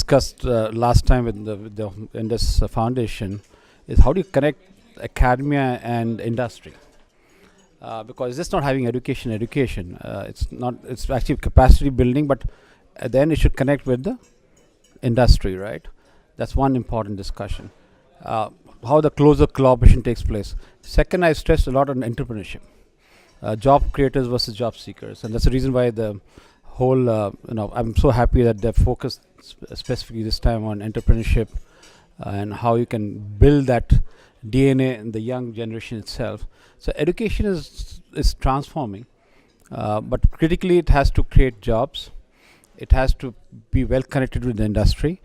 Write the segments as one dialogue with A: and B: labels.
A: discussed last time with the Indus Foundation is how do you connect academia and industry? Because it's just not having education. It's not. It's actually capacity building, but then it should connect with the industry, right? That's one important discussion. How the closer collaboration takes place. Second, I stressed a lot on entrepreneurship, job creators versus job seekers, and that's the reason why the whole, I'm so happy that they're focused specifically this time on entrepreneurship and how you can build that DNA in the young generation itself. So education is transforming, but critically it has to create jobs. It has to be well connected with the industry,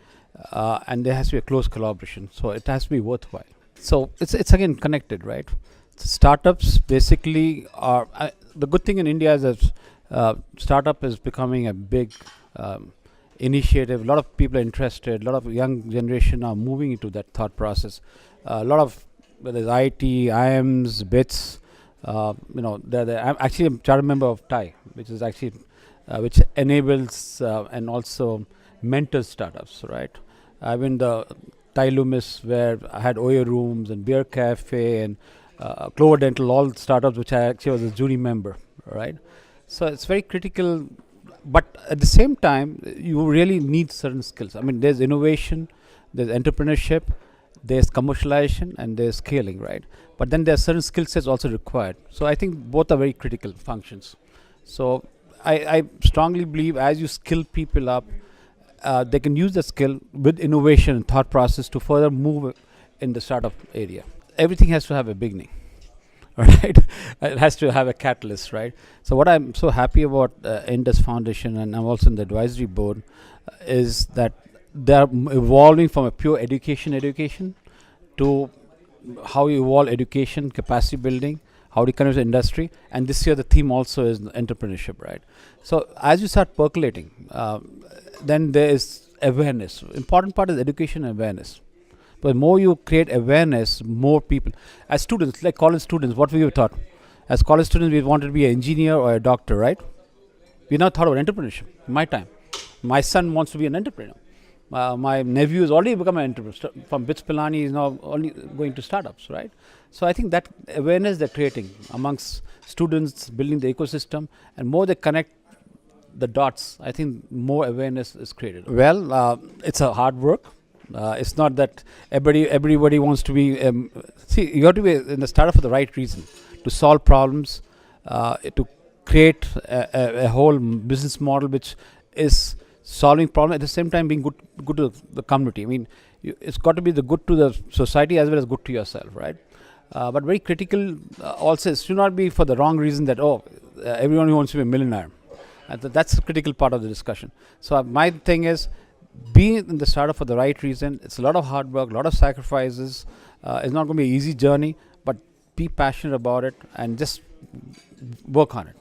A: and there has to be a close collaboration. So it has to be worthwhile. So it's again connected, right? Startups basically are the good thing in India is that startup is becoming a big initiative. A lot of people are interested. A lot of young generation are moving into that thought process. A lot of whether it's IT, IMs, BITS. I'm actually a charter member of TIE, which is actually which enables and also mentors startups. Right? I'm in the TIE Loomis where I had OYO rooms and beer cafe and Clover Dental, all startups which I actually was a jury member. Right? So it's very critical, but at the same time, you really need certain skills. I mean, there's innovation, there's entrepreneurship, there's commercialization, and there's scaling, right? But then there are certain skill sets also required. So I think both are very critical functions. So I strongly believe as you skill people up, they can use the skill with innovation and thought process to further move in the startup area. Everything has to have a beginning. Right, it has to have a catalyst, right? So what I'm so happy about Indus Foundation, and I'm also in the advisory board, is that they're evolving from a pure education to how you evolve education, capacity building, how do you connect with the industry, and this year the theme also is entrepreneurship, right? So as you start percolating, then there is awareness. Important part is education and awareness. But the more you create awareness, more people. As students, like college students, what we were taught. As college students, we wanted to be an engineer or a doctor, right? We now thought about entrepreneurship. In my time, my son wants to be an entrepreneur. My nephew has already become an entrepreneur. From Bits Pilani is now only going to startups, right? So I think that awareness they're creating amongst students, building the ecosystem, and more they connect the dots, I think more awareness is created. Well, it's a hard work. It's not that everybody wants to be. See, you have to be in the startup for the right reason, to solve problems, to create a whole business model which is solving problems at the same time being good to the community. I mean, it's got to be the good to the society as well as good to yourself, right? But very critical also, it should not be for the wrong reason that everyone who wants to be a millionaire. That's a critical part of the discussion. So my thing is, be in the startup for the right reason. It's a lot of hard work, a lot of sacrifices. It's not going to be an easy journey, but be passionate about it and just work on it.